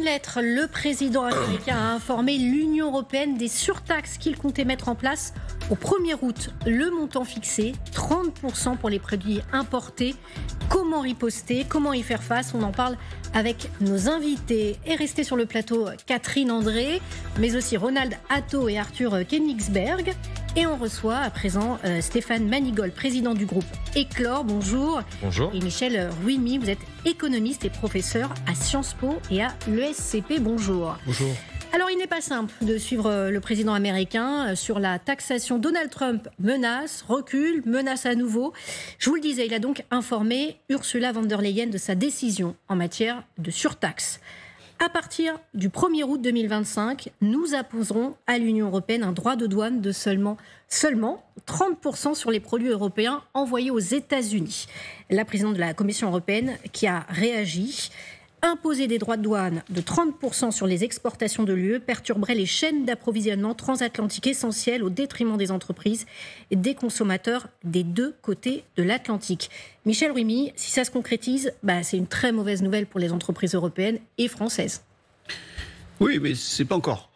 lettre, le président américain a informé l'Union européenne des surtaxes qu'il comptait mettre en place au 1er août. Le montant fixé, 30% pour les produits importés. Comment riposter? Comment y faire face? On en parle avec nos invités. Et restez sur le plateau Catherine André, mais aussi Ronald Atto et Arthur Koenigsberg. Et on reçoit à présent Stéphane Manigol, président du groupe Éclore. Bonjour. Bonjour. Et Michel Ruimi, vous êtes économiste et professeur à Sciences Po et à l'ESCP. Bonjour. Bonjour. Alors, il n'est pas simple de suivre le président américain sur la taxation. Donald Trump menace, recule, menace à nouveau. Je vous le disais, il a donc informé Ursula von der Leyen de sa décision en matière de surtaxe. À partir du 1er août 2025, nous imposerons à l'Union européenne un droit de douane de seulement 30% sur les produits européens envoyés aux États-Unis. La présidente de la Commission européenne qui a réagi. Imposer des droits de douane de 30% sur les exportations de l'UE perturberait les chaînes d'approvisionnement transatlantiques essentielles au détriment des entreprises et des consommateurs des deux côtés de l'Atlantique. Michel Ruimi, si ça se concrétise, c'est une très mauvaise nouvelle pour les entreprises européennes et françaises. Oui, mais c'est pas encore.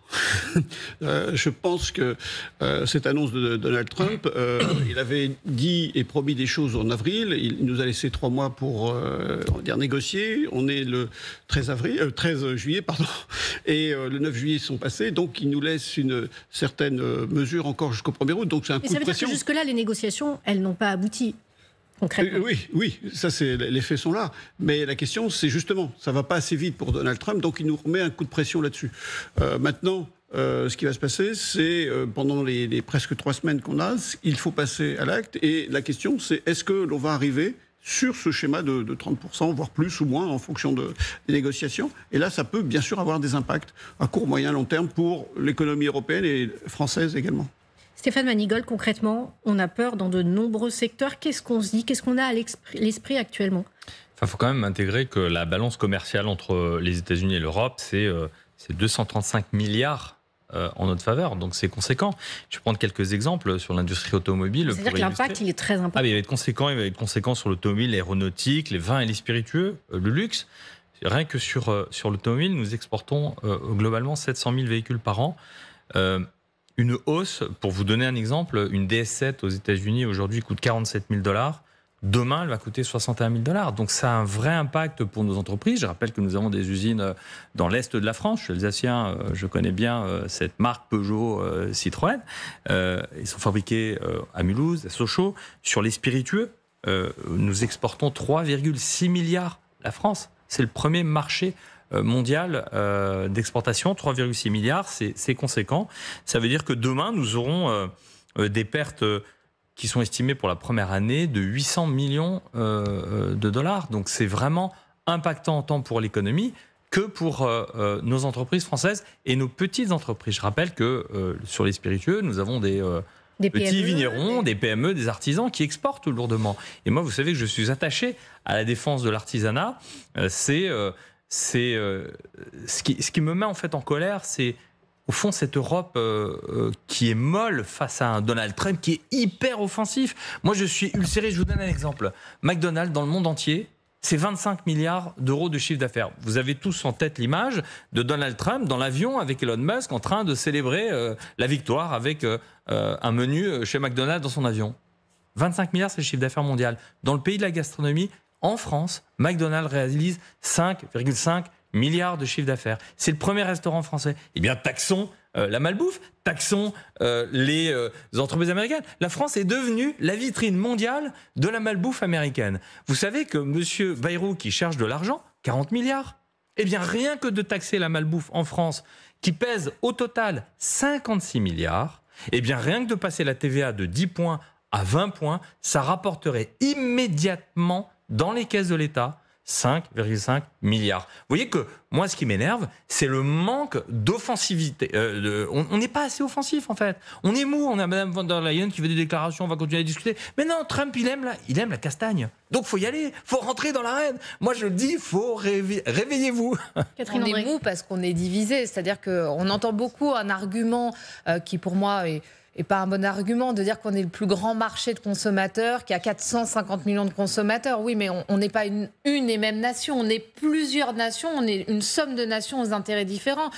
Je pense que cette annonce de Donald Trump, il avait dit et promis des choses en avril. Il nous a laissé 3 mois pour négocier. On est le 13 juillet, et le 9 juillet sont passés. Donc il nous laisse une certaine mesure encore jusqu'au 1er août. Donc c'est un coup de pression. Mais ça veut dire que jusque-là, les négociations, elles n'ont pas abouti. Oui, ça les faits sont là. Mais la question, c'est justement, ça va pas assez vite pour Donald Trump, donc il nous remet un coup de pression là-dessus. Maintenant, ce qui va se passer, c'est pendant les presque 3 semaines qu'on a, il faut passer à l'acte. Et la question, c'est est-ce que l'on va arriver sur ce schéma de 30%, voire plus ou moins en fonction des négociations. Et là, ça peut bien sûr avoir des impacts à court, moyen, long terme pour l'économie européenne et française également. Stéphane Manigol, concrètement, on a peur dans de nombreux secteurs. Qu'est-ce qu'on se dit? Qu'est-ce qu'on a à l'esprit actuellement? Il faut quand même intégrer que la balance commerciale entre les États-Unis et l'Europe, c'est 235 milliards en notre faveur. Donc c'est conséquent. Je vais prendre quelques exemples sur l'industrie automobile. C'est-à-dire que l'impact, il est très important. Il va être conséquent sur l'automobile, l'aéronautique, les vins et les spiritueux, le luxe. Rien que sur l'automobile, nous exportons globalement 700 000 véhicules par an. Une hausse, pour vous donner un exemple, une DS7 aux États-Unis aujourd'hui coûte 47 000 $. Demain, elle va coûter 61 000 $. Donc ça a un vrai impact pour nos entreprises. Je rappelle que nous avons des usines dans l'est de la France. Je suis alsacien, je connais bien cette marque Peugeot Citroën. Ils sont fabriqués à Mulhouse, à Sochaux. Sur les spiritueux, nous exportons 3,6 milliards. La France, c'est le premier marché mondial d'exportation, 3,6 milliards, c'est conséquent. Ça veut dire que demain, nous aurons des pertes qui sont estimées pour la première année de 800 millions de $. Donc c'est vraiment impactant tant pour l'économie que pour nos entreprises françaises et nos petites entreprises. Je rappelle que sur les spiritueux, nous avons des petits vignerons, des PME, des artisans qui exportent lourdement. Et moi, vous savez que je suis attaché à la défense de l'artisanat. Ce qui me met en fait en colère, c'est au fond cette Europe qui est molle face à un Donald Trump qui est hyper offensif. Moi, je suis ulcéré. Je vous donne un exemple. McDonald's, dans le monde entier, c'est 25 milliards d'euros de chiffre d'affaires. Vous avez tous en tête l'image de Donald Trump dans l'avion avec Elon Musk en train de célébrer la victoire avec un menu chez McDonald's dans son avion. 25 milliards, c'est le chiffre d'affaires mondial. Dans le pays de la gastronomie, en France, McDonald's réalise 5,5 milliards de chiffre d'affaires. C'est le premier restaurant français. Eh bien, taxons la malbouffe, taxons les entreprises américaines. La France est devenue la vitrine mondiale de la malbouffe américaine. Vous savez que M. Bayrou, qui cherche de l'argent, 40 milliards. Eh bien, rien que de taxer la malbouffe en France, qui pèse au total 56 milliards, eh bien, rien que de passer la TVA de 10 points à 20 points, ça rapporterait immédiatement dans les caisses de l'État 5,5 milliards. Vous voyez que moi, ce qui m'énerve, c'est le manque d'offensivité. On n'est pas assez offensif, en fait. On est mou. On a Mme von der Leyen qui fait des déclarations, on va continuer à discuter. Mais non, Trump, il aime la castagne. Donc, il faut y aller. Il faut rentrer dans l'arène. Moi, je le dis, il faut réveillez-vous. Catherine, on est mou parce qu'on est divisé. C'est-à-dire qu'on entend beaucoup un argument qui, pour moi, est n'est pas un bon argument de dire qu'on est le plus grand marché de consommateurs, qu'il y a 450 millions de consommateurs. Oui, mais on n'est pas une et même nation, on est plusieurs nations, on est une somme de nations aux intérêts différents.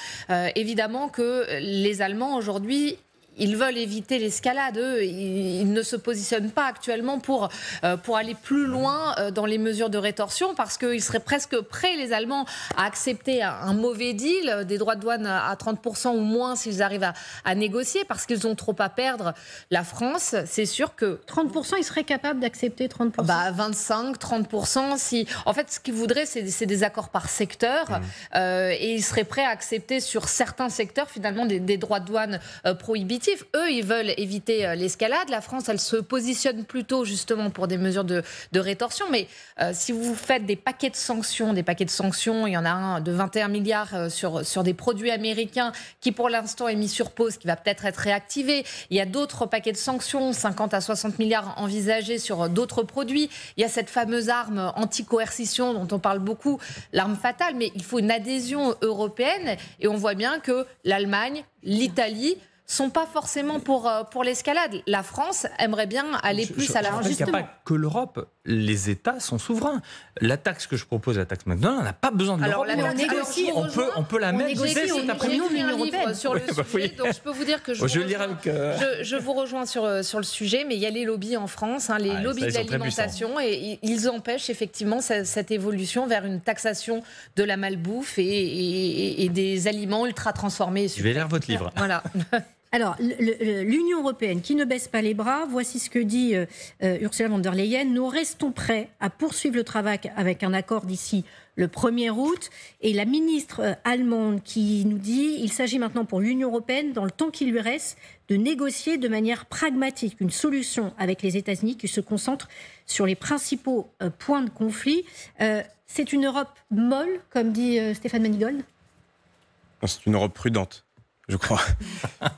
Évidemment que les Allemands, aujourd'hui, ils veulent éviter l'escalade. Eux, ils ne se positionnent pas actuellement pour aller plus loin dans les mesures de rétorsion parce qu'ils seraient presque prêts, les Allemands, à accepter un mauvais deal, des droits de douane à 30% ou moins s'ils arrivent à négocier parce qu'ils ont trop à perdre. La France, c'est sûr que... 30%, ils seraient capables d'accepter 30%. 25, 30%. Si... En fait, ce qu'ils voudraient, c'est des accords par secteur et ils seraient prêts à accepter sur certains secteurs, finalement, des droits de douane prohibitifs. Eux, ils veulent éviter l'escalade. La France, elle se positionne plutôt justement pour des mesures de rétorsion. Mais si vous faites des paquets de sanctions, il y en a un de 21 milliards sur des produits américains qui pour l'instant est mis sur pause, qui va peut-être être réactivé. Il y a d'autres paquets de sanctions, 50 à 60 milliards envisagés sur d'autres produits. Il y a cette fameuse arme anti-coercition dont on parle beaucoup, l'arme fatale. Mais il faut une adhésion européenne et on voit bien que l'Allemagne, l'Italie sont pas forcément pour l'escalade. La France aimerait bien aller plus à la fin. Il n'y a pas que l'Europe. Les États sont souverains. La taxe que je propose, la taxe McDonald's, on n'a pas besoin de l'Europe. On peut la mettre cet après-midi. J'ai écrit un livre sur le sujet, donc je peux vous dire que je vous rejoins sur le sujet, mais il y a les lobbies en France, les lobbies de l'alimentation, et ils empêchent effectivement cette évolution vers une taxation de la malbouffe et des aliments ultra transformés. Je vais lire votre livre. Voilà. Alors, l'Union européenne qui ne baisse pas les bras, voici ce que dit Ursula von der Leyen. Nous restons prêts à poursuivre le travail avec un accord d'ici le 1er août. Et la ministre allemande qui nous dit il s'agit maintenant pour l'Union européenne, dans le temps qui lui reste, de négocier de manière pragmatique une solution avec les États-Unis qui se concentre sur les principaux points de conflit. C'est une Europe molle, comme dit Stéphane Manigold ? C'est une Europe prudente, je crois.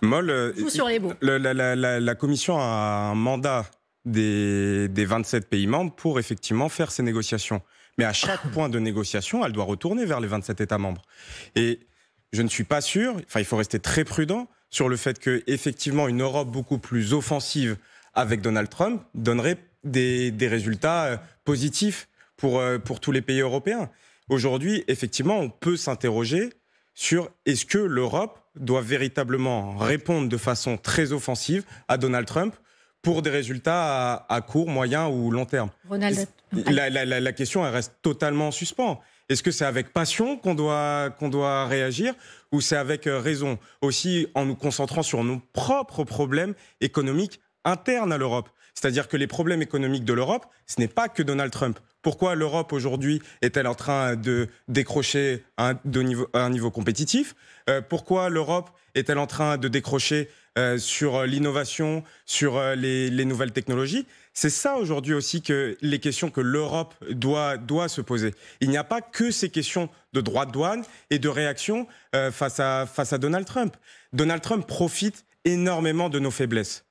Molle. Sur les mots. La Commission a un mandat des 27 pays membres pour effectivement faire ces négociations. Mais à chaque point de négociation, elle doit retourner vers les 27 États membres. Et je ne suis pas sûr, il faut rester très prudent sur le fait que effectivement une Europe beaucoup plus offensive avec Donald Trump donnerait des résultats positifs pour tous les pays européens. Aujourd'hui, effectivement, on peut s'interroger sur est-ce que l'Europe doit véritablement répondre de façon très offensive à Donald Trump pour des résultats à court, moyen ou long terme. La question, elle reste totalement en suspens. Est-ce que c'est avec passion qu'on doit réagir ou c'est avec raison? Aussi en nous concentrant sur nos propres problèmes économiques internes à l'Europe. C'est-à-dire que les problèmes économiques de l'Europe, ce n'est pas que Donald Trump. Pourquoi l'Europe aujourd'hui est-elle en train de décrocher à un niveau compétitif? Pourquoi l'Europe est-elle en train de décrocher sur l'innovation, sur les nouvelles technologies? C'est ça aujourd'hui aussi que les questions que l'Europe doit se poser. Il n'y a pas que ces questions de droits de douane et de réaction face à Donald Trump. Donald Trump profite énormément de nos faiblesses.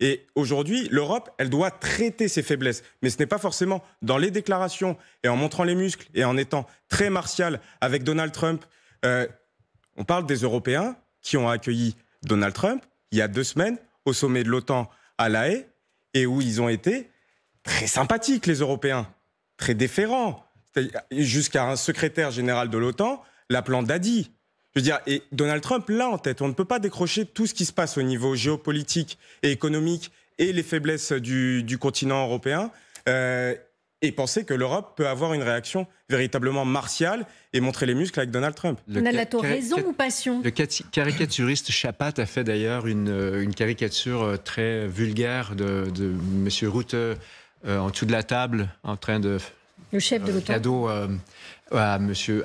Et aujourd'hui, l'Europe, elle doit traiter ses faiblesses. Mais ce n'est pas forcément dans les déclarations et en montrant les muscles et en étant très martial avec Donald Trump. On parle des Européens qui ont accueilli Donald Trump il y a 2 semaines au sommet de l'OTAN à La Haye et où ils ont été très sympathiques, les Européens, très déférents. Jusqu'à un secrétaire général de l'OTAN l'appelant Daddy. Je veux dire, et Donald Trump l'a en tête. On ne peut pas décrocher tout ce qui se passe au niveau géopolitique et économique et les faiblesses du continent européen et penser que l'Europe peut avoir une réaction véritablement martiale et montrer les muscles avec Donald Trump. Raison ou passion? Le caricaturiste Chapat a fait d'ailleurs une caricature très vulgaire de M. Rutte en dessous de la table en train de... Le chef de l'OTAN. Cadeau à monsieur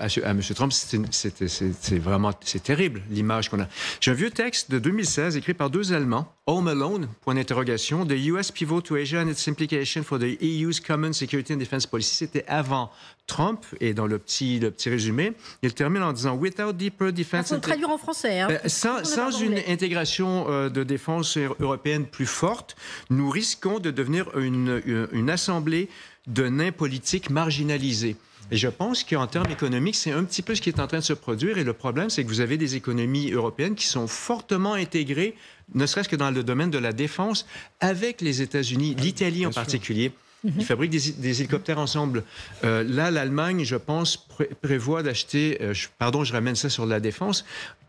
Trump, c'est terrible l'image qu'on a. J'ai un vieux texte de 2016 écrit par 2 Allemands, Home Alone, point d'interrogation, The US Pivot to Asia and its Implication for the EU's Common Security and Defense Policy. C'était avant Trump, et dans le petit résumé, il termine en disant Without deeper defense. Il faut le traduire en français. Hein. Sans une intégration de défense européenne plus forte, nous risquons de devenir une assemblée de nains politiques marginalisés. Et je pense qu'en termes économiques, c'est un petit peu ce qui est en train de se produire. Et le problème, c'est que vous avez des économies européennes qui sont fortement intégrées, ne serait-ce que dans le domaine de la défense, avec les États-Unis, l'Italie en particulier. Ils fabriquent des hélicoptères ensemble. Là, l'Allemagne, je pense, prévoit d'acheter, je ramène ça sur la défense,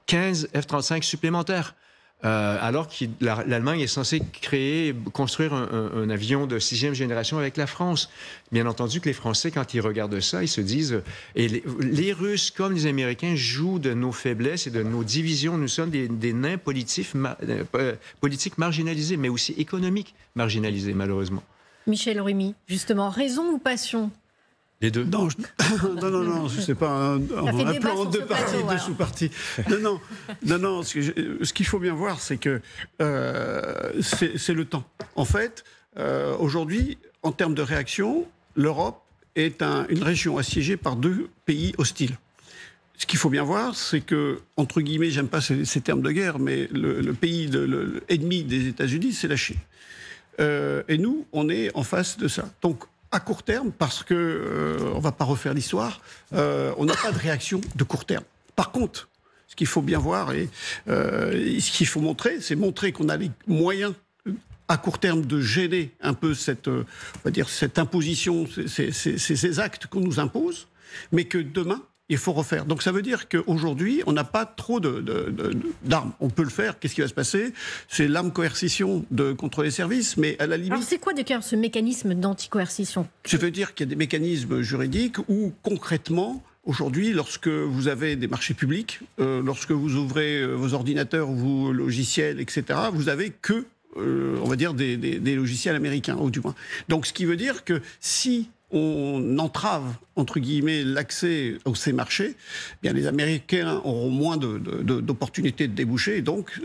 15 F-35 supplémentaires. Alors que l'Allemagne est censée construire un avion de 6e génération avec la France. Bien entendu que les Français, quand ils regardent ça, ils se disent... Et les Russes, comme les Américains, jouent de nos faiblesses et de nos divisions. Nous sommes des nains politiques marginalisés, mais aussi économiques marginalisés, malheureusement. Michel Rumi, justement, raison ou passion? Les deux. Non, non, je sais pas un plan en deux parties, deux sous-parties. Non. Ce qu'il faut bien voir, c'est que c'est le temps. En fait, aujourd'hui, en termes de réaction, l'Europe est une région assiégée par 2 pays hostiles. Ce qu'il faut bien voir, c'est que, entre guillemets, j'aime pas ces termes de guerre, mais le pays ennemi des États-Unis, c'est la Chine. Et nous, on est en face de ça. Donc, à court terme, parce que on va pas refaire l'histoire, on n'a pas de réaction de court terme. Par contre, ce qu'il faut bien voir et ce qu'il faut montrer, c'est montrer qu'on a les moyens à court terme de gêner un peu cette imposition, ces actes qu'on nous impose, mais que demain, il faut refaire. Donc ça veut dire qu'aujourd'hui, on n'a pas trop d'armes. On peut le faire. Qu'est-ce qui va se passer? C'est l'arme coercition contre les services, mais à la limite... Alors c'est quoi d'ailleurs ce mécanisme d'anti-coercition? Je veux dire qu'il y a des mécanismes juridiques où concrètement... Aujourd'hui, lorsque vous avez des marchés publics, lorsque vous ouvrez vos ordinateurs, vos logiciels, etc., vous avez que, on va dire, des logiciels américains, ou du moins. Donc ce qui veut dire que si on entrave, entre guillemets, l'accès à ces marchés, eh bien les Américains auront moins d'opportunités de déboucher. Donc,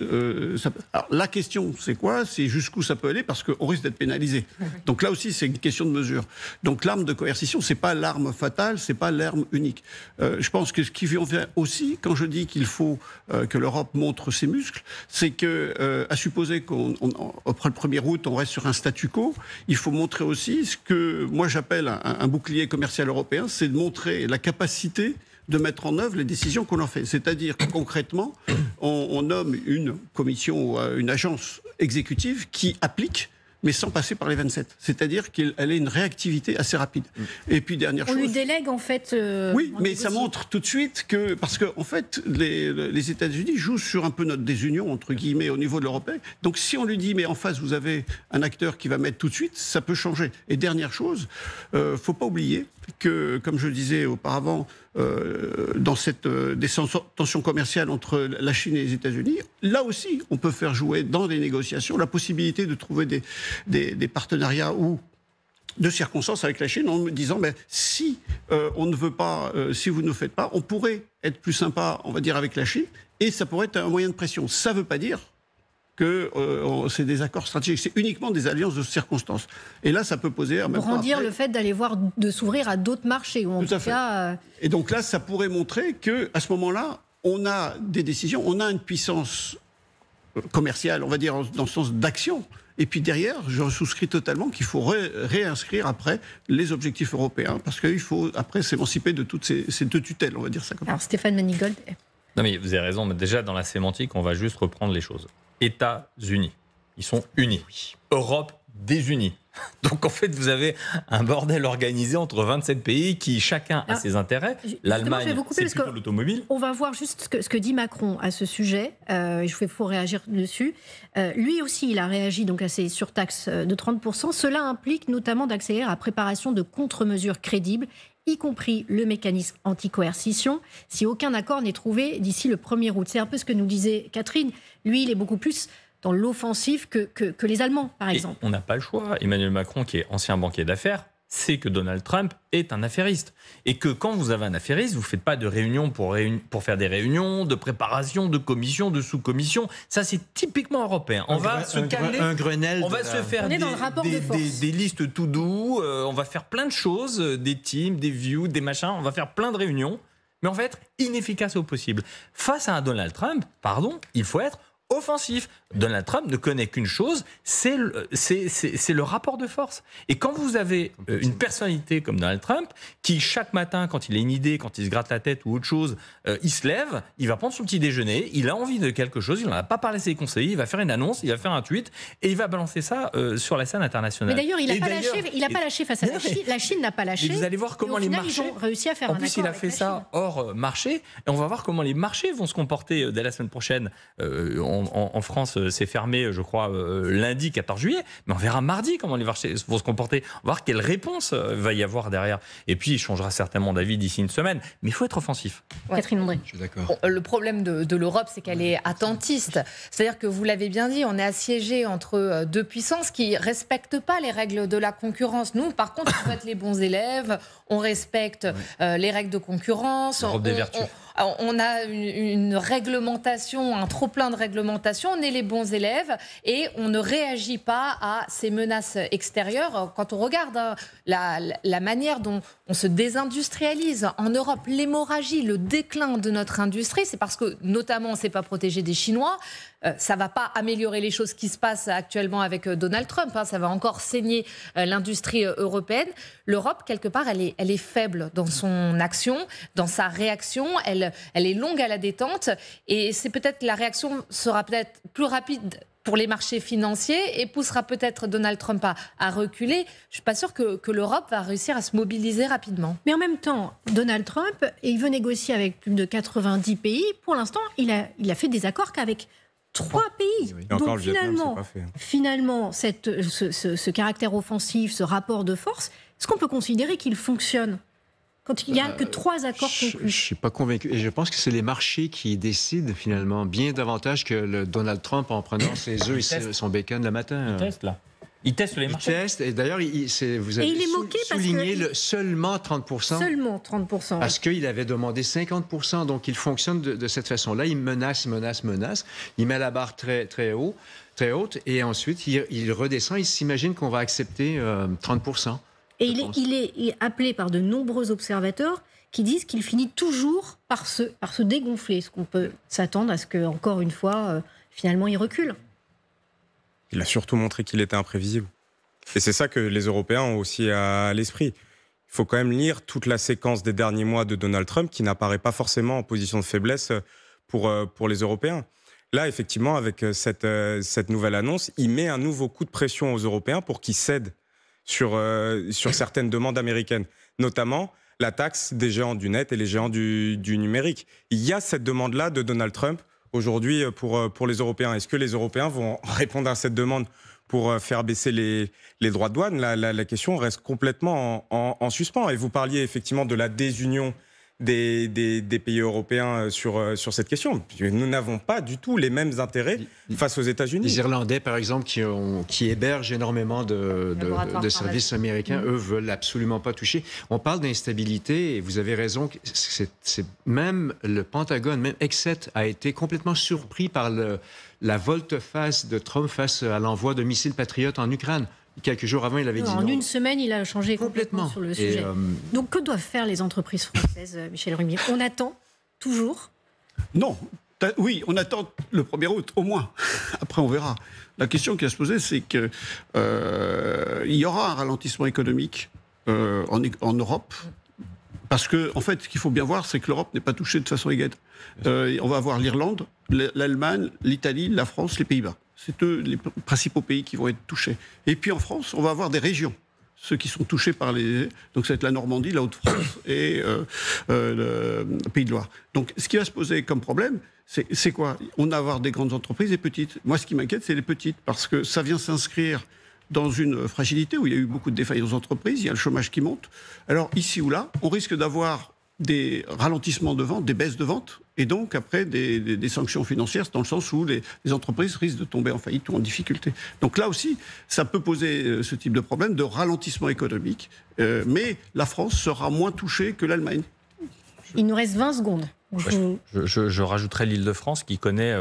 alors, la question, c'est quoi? C'est jusqu'où ça peut aller, parce qu'on risque d'être pénalisé. Donc là aussi, c'est une question de mesure. Donc l'arme de coercition, c'est pas l'arme fatale, c'est pas l'arme unique. Je pense que ce qui vient aussi, quand je dis qu'il faut que l'Europe montre ses muscles, c'est que, à supposer qu'après le 1er août, on reste sur un statu quo, il faut montrer aussi ce que moi j'appelle un bouclier commercial européen, c'est de montrer la capacité de mettre en œuvre les décisions qu'on en fait. C'est-à-dire que concrètement, on nomme une commission ou une agence exécutive qui applique, mais sans passer par les 27. C'est-à-dire qu'elle ait une réactivité assez rapide. Et puis, dernière chose... On lui délègue, en fait... oui, mais ça montre tout de suite que... Parce que, en fait, les États-Unis jouent sur un peu notre désunion, entre guillemets, au niveau de l'Europe. Donc, si on lui dit, mais en face, vous avez un acteur qui va mettre tout de suite, ça peut changer. Et dernière chose, faut pas oublier que, comme je le disais auparavant, dans cette tension commerciale entre la Chine et les États-Unis, là aussi, on peut faire jouer dans les négociations la possibilité de trouver des partenariats ou de circonstances avec la Chine en me disant si on ne veut pas, si vous ne le faites pas, on pourrait être plus sympa, on va dire, avec la Chine, et ça pourrait être un moyen de pression. Ça ne veut pas dire que c'est des accords stratégiques, c'est uniquement des alliances de circonstances. Et là, ça peut poser... Brandir le fait d'aller voir, de s'ouvrir à d'autres marchés, ou en tout cas... Et donc là, ça pourrait montrer qu'à ce moment-là, on a des décisions, on a une puissance commerciale, on va dire, dans le sens d'action. Et puis derrière, je souscris totalement qu'il faut réinscrire après les objectifs européens, parce qu'il faut après s'émanciper de toutes ces 2 tutelles, on va dire ça comme ça. Alors Stéphane Manigold... Non mais vous avez raison, mais déjà dans la sémantique, on va juste reprendre les choses. États-Unis, ils sont unis. Europe désunie. Donc en fait, vous avez un bordel organisé entre 27 pays qui chacun a ses intérêts. L'Allemagne, c'est plutôt l'automobile. On va voir juste ce que dit Macron à ce sujet. Il faut réagir dessus. Lui aussi, il a réagi donc à ces surtaxes de 30%. Cela implique notamment d'accélérer la préparation de contre-mesures crédibles, y compris le mécanisme anti-coercition, si aucun accord n'est trouvé d'ici le 1er août. C'est un peu ce que nous disait Catherine. Lui, il est beaucoup plus dans l'offensive que les Allemands, par exemple. Et on n'a pas le choix. Emmanuel Macron, qui est ancien banquier d'affaires, sait que Donald Trump est un affairiste. Et que quand vous avez un affairiste, vous ne faites pas de réunions pour faire des réunions, de préparation, de commissions, de sous-commissions. Ça, c'est typiquement européen. On va se calmer. Un Grenelle. On va se faire des listes tout doux. On va faire plein de choses, des teams, des views, des machins. On va faire plein de réunions. Mais en fait, inefficace au possible. Face à un Donald Trump, il faut être offensif. Donald Trump ne connaît qu'une chose, c'est le rapport de force. Et quand vous avez une personnalité comme Donald Trump, qui chaque matin, quand il a une idée, quand il se gratte la tête ou autre chose, il se lève, il va prendre son petit déjeuner, il a envie de quelque chose, il n'en a pas parlé à ses conseillers, il va faire une annonce, il va faire un tweet et il va balancer ça sur la scène internationale. Mais d'ailleurs, il n'a pas lâché face à la Chine. La Chine n'a pas lâché. Et vous allez voir comment les marchés... Ils ont réussi à faire un accord. En plus, il a fait ça hors marché. Et on va voir comment les marchés vont se comporter dès la semaine prochaine. En France, c'est fermé, je crois, lundi 14 juillet. Mais on verra mardi comment les marchés vont se comporter. On va voir quelle réponse va y avoir derrière. Et puis, il changera certainement d'avis d'ici une semaine. Mais il faut être offensif. Ouais. Catherine André. Je suis d'accord. Bon, le problème de l'Europe, c'est qu'elle est attentiste. C'est-à-dire que vous l'avez bien dit, on est assiégé entre deux puissances qui ne respectent pas les règles de la concurrence. Nous, par contre, on veut être les bons élèves, on respecte les règles de concurrence. L'Europe des vertus. On a une réglementation, un trop-plein de réglementation, on est les bons élèves et on ne réagit pas à ces menaces extérieures. Quand on regarde la manière dont on se désindustrialise en Europe, l'hémorragie, le déclin de notre industrie, c'est parce que notamment on ne s'est pas protégé des Chinois. Ça ne va pas améliorer les choses qui se passent actuellement avec Donald Trump. Ça va encore saigner l'industrie européenne. L'Europe, quelque part, elle est faible dans son action, dans sa réaction. Elle est longue à la détente. Et c'est peut-être la réaction sera peut-être plus rapide pour les marchés financiers et poussera peut-être Donald Trump à reculer. Je ne suis pas sûre que l'Europe va réussir à se mobiliser rapidement. Mais en même temps, Donald Trump, il veut négocier avec plus de 90 pays. Pour l'instant, il a fait des accords qu'avec 3 pays. Et encore, Donc le Vietnam, c'est pas fait. finalement ce caractère offensif, ce rapport de force, est-ce qu'on peut considérer qu'il fonctionne quand il n'y a que 3 accords conclus? Je ne suis pas convaincu. Et je pense que c'est les marchés qui décident finalement bien davantage que le Donald Trump en prenant ses œufs et son bacon le matin. Il teste là. Il teste les marchés. Il teste, et d'ailleurs, vous avez il est moqué souligné parce que seulement 30%. Seulement 30%. Parce qu'il avait demandé 50%. Donc, il fonctionne de cette façon-là. Il menace. Il met la barre très, très haute. Et ensuite, il redescend. Il s'imagine qu'on va accepter 30%. Et il est appelé par de nombreux observateurs qui disent qu'il finit toujours par se dégonfler. Est-ce qu'on peut s'attendre à ce qu'encore une fois, finalement, il recule? Il a surtout montré qu'il était imprévisible. Et c'est ça que les Européens ont aussi à l'esprit. Il faut quand même lire toute la séquence des derniers mois de Donald Trump qui n'apparaît pas forcément en position de faiblesse pour les Européens. Là, effectivement, avec cette nouvelle annonce, il met un nouveau coup de pression aux Européens pour qu'ils cèdent sur certaines demandes américaines, notamment la taxe des géants du net et les géants du numérique. Il y a cette demande-là de Donald Trump aujourd'hui pour les Européens. Est-ce que les Européens vont répondre à cette demande pour faire baisser les droits de douane? La question reste complètement en suspens. Et vous parliez effectivement de la désunion des pays européens sur cette question. Nous n'avons pas du tout les mêmes intérêts face aux États-Unis. Les Irlandais, par exemple, qui hébergent énormément de services américains, eux, veulent absolument pas toucher. On parle d'instabilité, et vous avez raison, c'est même le Pentagone, même Exet, a été complètement surpris par la volte-face de Trump face à l'envoi de missiles patriotes en Ukraine. Quelques jours avant, il avait dit non. En une semaine, il a changé complètement sur le sujet. Donc, que doivent faire les entreprises françaises, Michel Rumier? On attend toujours? Non. Oui, on attend le 1er août, au moins. Après, on verra. La question qui va se poser, c'est qu'il y aura un ralentissement économique en Europe. Parce que, en fait, ce qu'il faut bien voir, c'est que l'Europe n'est pas touchée de façon égale. On va avoir l'Irlande, l'Allemagne, l'Italie, la France, les Pays-Bas. C'est eux les principaux pays qui vont être touchés. Et puis en France, on va avoir des régions. Ceux qui sont touchés par les... Donc ça va être la Normandie, la Haute-France et le Pays de Loire. Donc ce qui va se poser comme problème, c'est quoi? On va avoir des grandes entreprises et petites. Moi, ce qui m'inquiète, c'est les petites. Parce que ça vient s'inscrire dans une fragilité où il y a eu beaucoup de défaillances d'entreprises, il y a le chômage qui monte. Alors ici ou là, on risque d'avoir des ralentissements de vente, des baisses de vente, et donc après des sanctions financières, dans le sens où les entreprises risquent de tomber en faillite ou en difficulté. Donc là aussi, ça peut poser ce type de problème de ralentissement économique, mais la France sera moins touchée que l'Allemagne. Il nous reste 20 secondes. Je rajouterais l'Île-de-France qui connaît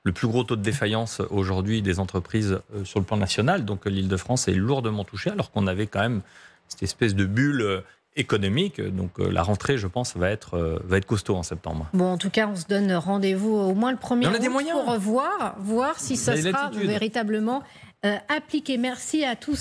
le plus gros taux de défaillance aujourd'hui des entreprises sur le plan national. Donc l'Île-de-France est lourdement touchée, alors qu'on avait quand même cette espèce de bulle économique. Donc la rentrée, je pense, va être costaud en septembre. Bon, en tout cas, on se donne rendez-vous au moins le 1er août pour voir si ça sera véritablement appliqué. Merci à tous.